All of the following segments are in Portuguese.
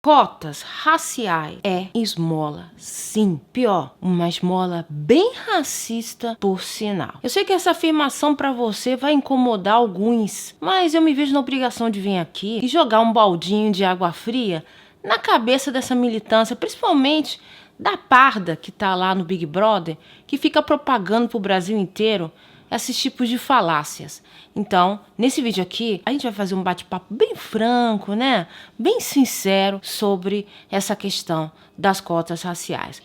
Cotas raciais é esmola, sim. Pior, uma esmola bem racista, por sinal. Eu sei que essa afirmação para você vai incomodar alguns, mas eu me vejo na obrigação de vir aqui e jogar um baldinho de água fria na cabeça dessa militância, principalmente da parda que tá lá no Big Brother, que fica propagando pro Brasil inteiro esses tipos de falácias. Então, nesse vídeo aqui, a gente vai fazer um bate-papo bem franco, né? Bem sincero sobre essa questão das cotas raciais.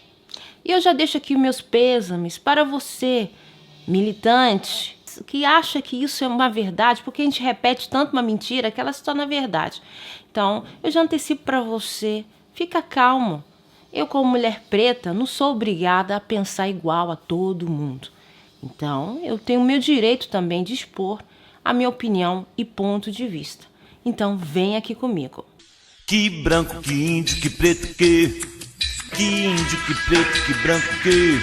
E eu já deixo aqui meus pêsames para você, militante, que acha que isso é uma verdade, porque a gente repete tanto uma mentira que ela se torna verdade. Então, eu já antecipo para você, fica calmo. Eu, como mulher preta, não sou obrigada a pensar igual a todo mundo. Então, eu tenho o meu direito também de expor a minha opinião e ponto de vista. Então, vem aqui comigo. Que branco, que índio, que preto, que índio, que preto, que branco, que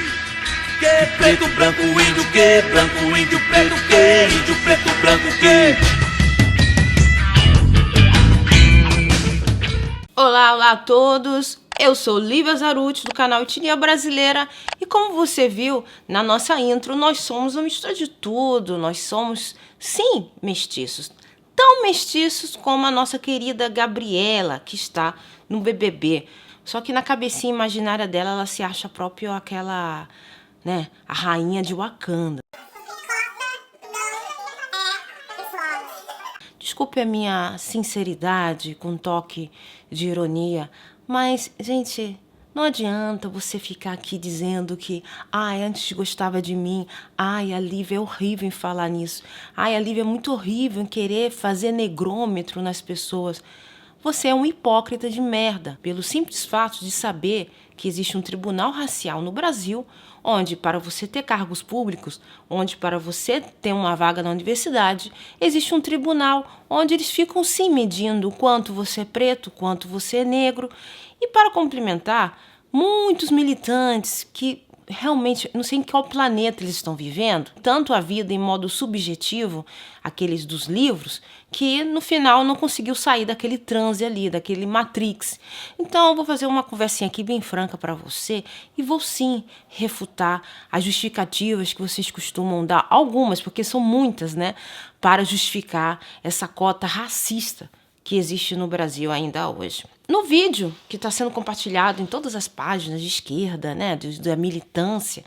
preto, branco, índio, que branco, índio, preto, que índio, preto, branco, que... Olá a todos! Eu sou Lívia Zaruti, do canal Etnia Brasileira, e como você viu na nossa intro, nós somos uma mistura de tudo, nós somos, sim, mestiços. Tão mestiços como a nossa querida Gabriela, que está no BBB. Só que na cabecinha imaginária dela, ela se acha própria aquela, né, a rainha de Wakanda. Desculpe a minha sinceridade com toque de ironia, mas, gente, não adianta você ficar aqui dizendo que antes gostava de mim, a Lívia é horrível em falar nisso, a Lívia é muito horrível em querer fazer negrômetro nas pessoas. Você é um hipócrita de merda, pelo simples fato de saber que existe um tribunal racial no Brasil, onde para você ter cargos públicos, onde para você ter uma vaga na universidade, existe um tribunal onde eles ficam sim medindo o quanto você é preto, quanto você é negro. E para complementar, muitos militantes que realmente, não sei em qual planeta eles estão vivendo, tanto a vida em modo subjetivo, aqueles dos livros, que no final não conseguiu sair daquele transe ali, daquele Matrix. Então eu vou fazer uma conversinha aqui bem franca para você e vou sim refutar as justificativas que vocês costumam dar, algumas, porque são muitas, né, para justificar essa cota racista que existe no Brasil ainda hoje. No vídeo que está sendo compartilhado em todas as páginas de esquerda, né, da militância,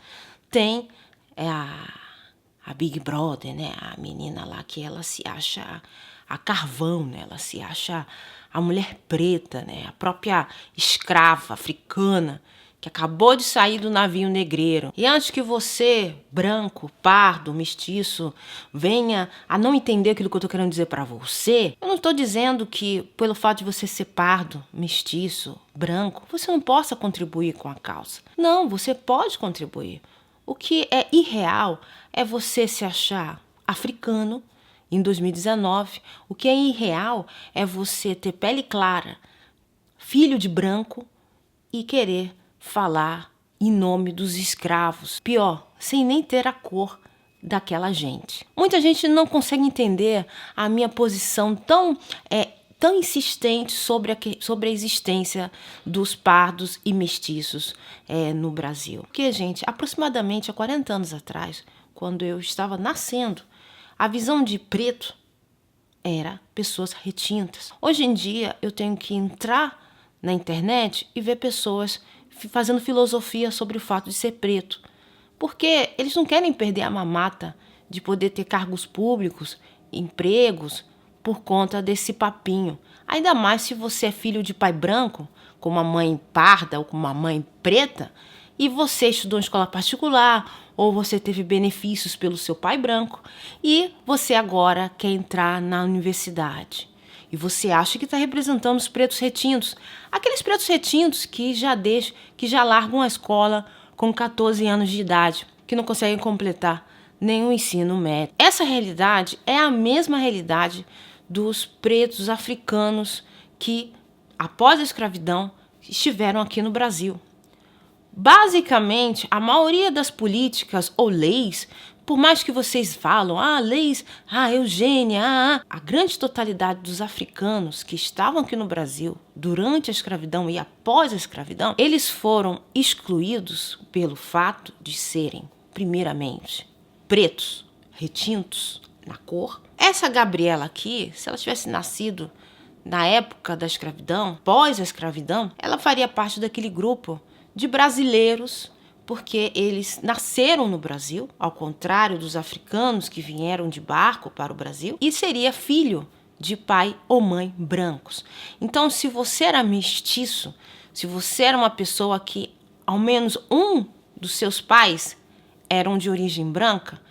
tem a Big Brother, né, a menina lá que ela se acha a carvão, né, ela se acha a mulher preta, né, a própria escrava africana, que acabou de sair do navio negreiro. E antes que você, branco, pardo, mestiço, venha a não entender aquilo que eu tô querendo dizer para você, eu não estou dizendo que pelo fato de você ser pardo, mestiço, branco, você não possa contribuir com a causa. Não, você pode contribuir. O que é irreal é você se achar africano em 2019. O que é irreal é você ter pele clara, filho de branco e querer falar em nome dos escravos. Pior, sem nem ter a cor daquela gente. Muita gente não consegue entender a minha posição tão insistente sobre a existência dos pardos e mestiços no Brasil. Porque, gente, aproximadamente há 40 anos atrás, quando eu estava nascendo, a visão de preto era pessoas retintas. Hoje em dia, eu tenho que entrar na internet e ver pessoas fazendo filosofia sobre o fato de ser preto. Porque eles não querem perder a mamata de poder ter cargos públicos, empregos, por conta desse papinho. Ainda mais se você é filho de pai branco, com uma mãe parda ou com uma mãe preta, e você estudou em escola particular, ou você teve benefícios pelo seu pai branco, e você agora quer entrar na universidade. E você acha que está representando os pretos retintos. Aqueles pretos retintos que já largam a escola com 14 anos de idade, que não conseguem completar nenhum ensino médio. Essa realidade é a mesma realidade dos pretos africanos que, após a escravidão, estiveram aqui no Brasil. Basicamente, a maioria das políticas ou leis, por mais que vocês falam, leis, eugênia, a grande totalidade dos africanos que estavam aqui no Brasil durante a escravidão e após a escravidão, eles foram excluídos pelo fato de serem, primeiramente, pretos, retintos na cor. Essa Gabriela aqui, se ela tivesse nascido na época da escravidão, pós a escravidão, ela faria parte daquele grupo de brasileiros, porque eles nasceram no Brasil, ao contrário dos africanos que vieram de barco para o Brasil, e seria filho de pai ou mãe brancos. Então, se você era mestiço, se você era uma pessoa que ao menos um dos seus pais eram de origem branca,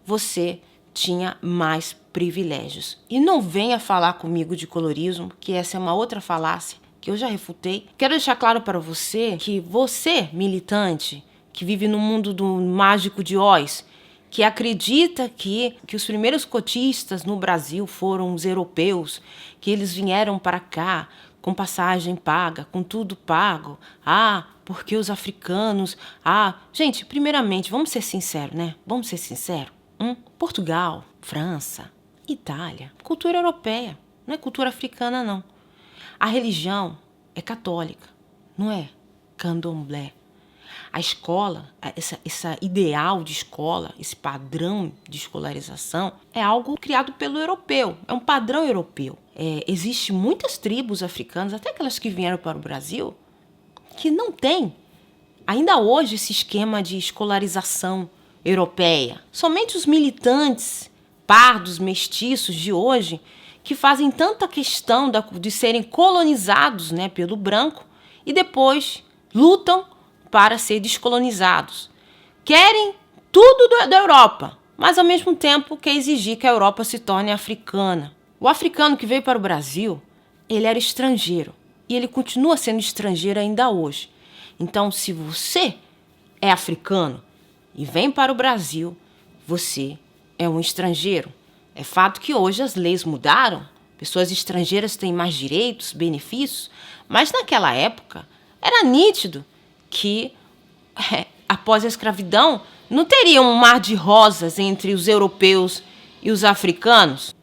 você tinha mais privilégios. E não venha falar comigo de colorismo, que essa é uma outra falácia que eu já refutei. Quero deixar claro para você que você, militante, que vive no mundo do mágico de Oz, que acredita que os primeiros cotistas no Brasil foram os europeus, que eles vieram para cá com passagem paga, com tudo pago. Porque os africanos... Gente, primeiramente, vamos ser sinceros, né? Vamos ser sinceros. Portugal, França, Itália, cultura europeia, não é cultura africana, não. A religião é católica, não é candomblé. A escola, esse ideal de escola, esse padrão de escolarização é algo criado pelo europeu, é um padrão europeu. Existem muitas tribos africanas, até aquelas que vieram para o Brasil, que não têm ainda hoje esse esquema de escolarização europeia. Somente os militantes pardos, mestiços de hoje, que fazem tanta questão de serem colonizados, né, pelo branco e depois lutam para ser descolonizados. Querem tudo da Europa, mas ao mesmo tempo quer exigir que a Europa se torne africana. O africano que veio para o Brasil, ele era estrangeiro e ele continua sendo estrangeiro ainda hoje. Então, se você é africano e vem para o Brasil, você é um estrangeiro. É fato que hoje as leis mudaram, pessoas estrangeiras têm mais direitos, benefícios, mas naquela época era nítido que, após a escravidão, não teria um mar de rosas entre os europeus e os africanos.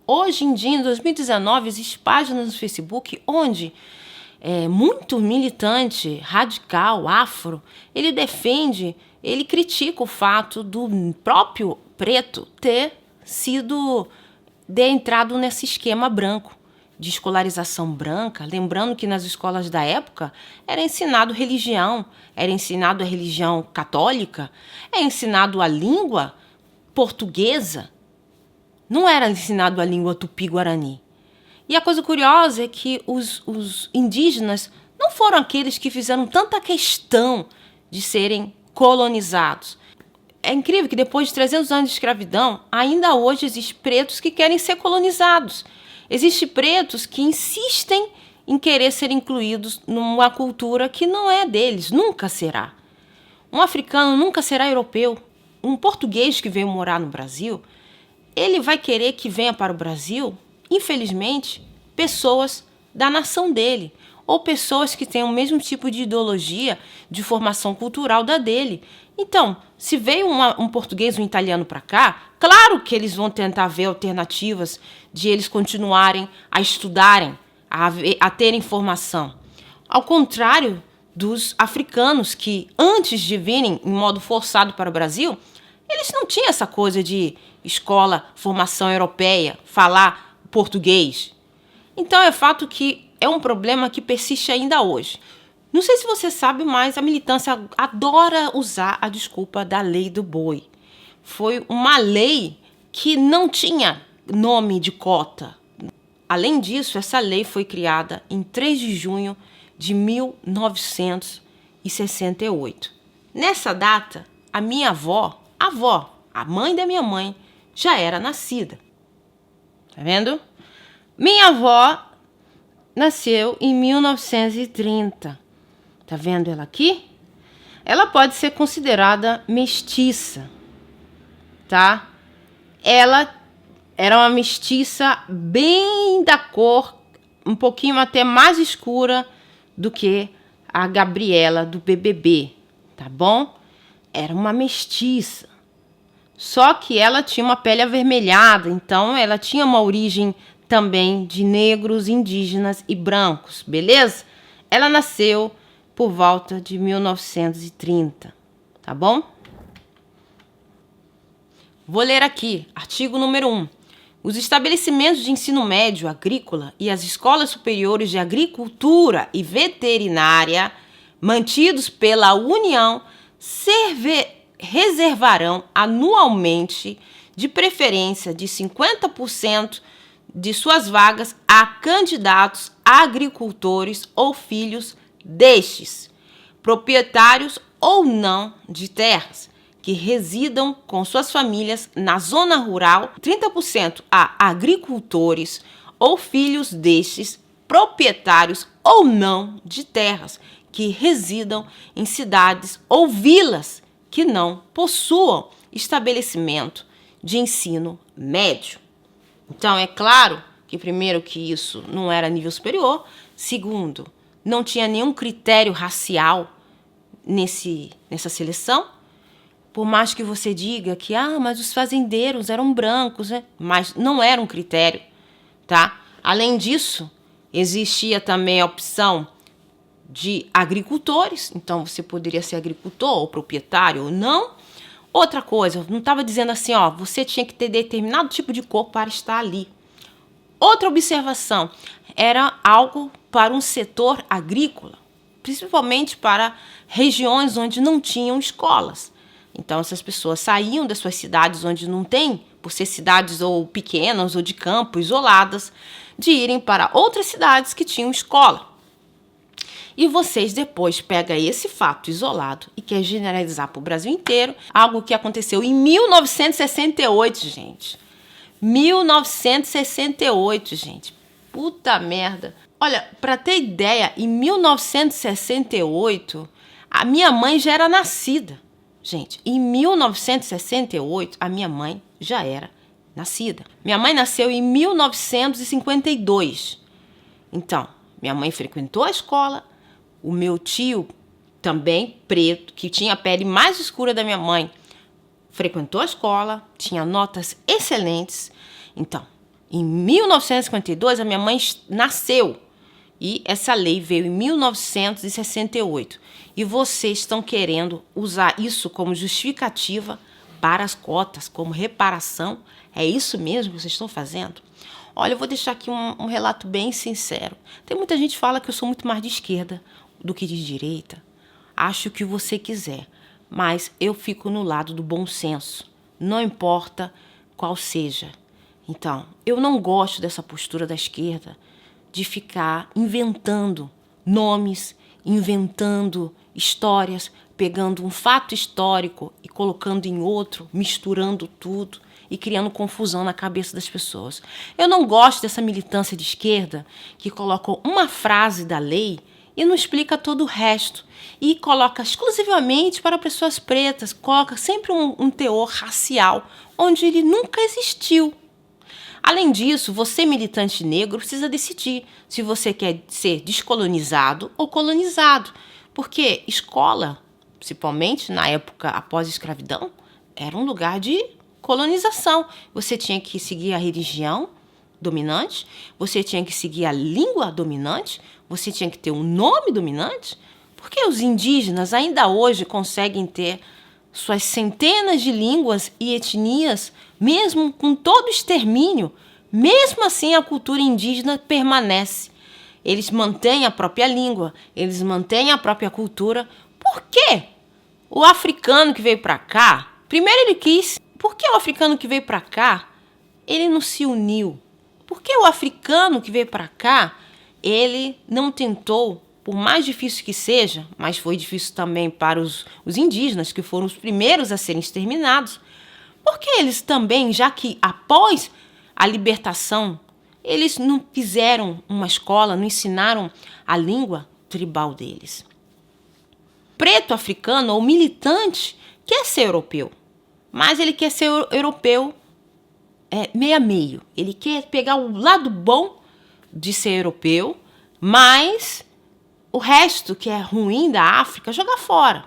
Hoje em dia, em 2019, existem páginas no Facebook onde muito militante radical, afro, ele defende, ele critica o fato do próprio preto ter entrado nesse esquema branco, de escolarização branca. Lembrando que nas escolas da época era ensinado religião, era ensinado a religião católica, era ensinado a língua portuguesa, não era ensinado a língua tupi-guarani. E a coisa curiosa é que os indígenas não foram aqueles que fizeram tanta questão de serem colonizados. É incrível que depois de 300 anos de escravidão, ainda hoje existem pretos que querem ser colonizados. Existem pretos que insistem em querer ser incluídos numa cultura que não é deles, nunca será. Um africano nunca será europeu. Um português que veio morar no Brasil, ele vai querer que venha para o Brasil, infelizmente, pessoas da nação dele, ou pessoas que têm o mesmo tipo de ideologia, de formação cultural da dele. Então, se veio um português, um italiano para cá, claro que eles vão tentar ver alternativas de eles continuarem a estudarem, a terem formação. Ao contrário dos africanos que, antes de virem em modo forçado para o Brasil, eles não tinham essa coisa de escola, formação europeia, falar português. Então, é fato que é um problema que persiste ainda hoje. Não sei se você sabe, mas a militância adora usar a desculpa da lei do boi. Foi uma lei que não tinha nome de cota. Além disso, essa lei foi criada em 3 de junho de 1968. Nessa data, a minha avó, a mãe da minha mãe, já era nascida. Tá vendo? Minha avó nasceu em 1930. Tá vendo ela aqui? Ela pode ser considerada mestiça, tá? Ela era uma mestiça bem da cor, um pouquinho até mais escura do que a Gabriela do BBB. tá bom? Era uma mestiça. Só que ela tinha uma pele avermelhada, então ela tinha uma origem também de negros, indígenas e brancos, beleza? Ela nasceu por volta de 1930, tá bom? Vou ler aqui, artigo número 1. Os estabelecimentos de ensino médio agrícola e as escolas superiores de agricultura e veterinária mantidos pela União reservarão anualmente, de preferência de 50% de suas vagas a candidatos agricultores ou filhos destes, proprietários ou não de terras, que residam com suas famílias na zona rural, 30% a agricultores ou filhos destes, proprietários ou não de terras, que residam em cidades ou vilas que não possuam estabelecimento de ensino médio. Então, é claro que, primeiro, que isso não era nível superior. Segundo, não tinha nenhum critério racial nessa seleção. Por mais que você diga que, mas os fazendeiros eram brancos, né? Mas não era um critério, tá? Além disso, existia também a opção de agricultores, então você poderia ser agricultor ou proprietário ou não. Outra coisa, não estava dizendo assim, você tinha que ter determinado tipo de cor para estar ali. Outra observação, era algo para um setor agrícola, principalmente para regiões onde não tinham escolas. Então, essas pessoas saíam das suas cidades onde não tem, por ser cidades ou pequenas ou de campo, isoladas, de irem para outras cidades que tinham escola. E vocês depois pegam esse fato isolado e quer generalizar para o Brasil inteiro, algo que aconteceu em 1968, gente. 1968, gente. Puta merda. Olha, para ter ideia, em 1968, a minha mãe já era nascida. Gente, em 1968, a minha mãe já era nascida. Minha mãe nasceu em 1952. Então, minha mãe frequentou a escola. O meu tio, também preto, que tinha a pele mais escura da minha mãe, frequentou a escola, tinha notas excelentes. Então, em 1952, a minha mãe nasceu. E essa lei veio em 1968. E vocês estão querendo usar isso como justificativa para as cotas, como reparação? É isso mesmo que vocês estão fazendo? Olha, eu vou deixar aqui um relato bem sincero. Tem muita gente que fala que eu sou muito mais de esquerda do que de direita. Acho o que você quiser, mas eu fico no lado do bom senso. Não importa qual seja. Então, eu não gosto dessa postura da esquerda de ficar inventando nomes, inventando histórias, pegando um fato histórico e colocando em outro, misturando tudo e criando confusão na cabeça das pessoas. Eu não gosto dessa militância de esquerda que coloca uma frase da lei e não explica todo o resto. E coloca exclusivamente para pessoas pretas, coloca sempre um teor racial, onde ele nunca existiu. Além disso, você, militante negro, precisa decidir se você quer ser descolonizado ou colonizado. Porque escola, principalmente na época após a escravidão, era um lugar de colonização. Você tinha que seguir a religião dominante, você tinha que seguir a língua dominante, você tinha que ter um nome dominante. Porque os indígenas ainda hoje conseguem ter suas centenas de línguas e etnias, mesmo com todo o extermínio. Mesmo assim, a cultura indígena permanece. Eles mantêm a própria língua, eles mantêm a própria cultura. Por quê? O africano que veio para cá, primeiro ele quis. Por que o africano que veio para cá, ele não se uniu? Por que o africano que veio para cá, ele não tentou, por mais difícil que seja, mas foi difícil também para os indígenas, que foram os primeiros a serem exterminados, porque eles também, já que após a libertação, eles não fizeram uma escola, não ensinaram a língua tribal deles. Preto africano ou militante quer ser europeu, mas ele quer ser europeu meio a meio. Ele quer pegar o lado bom de ser europeu, mas o resto que é ruim da África jogar fora.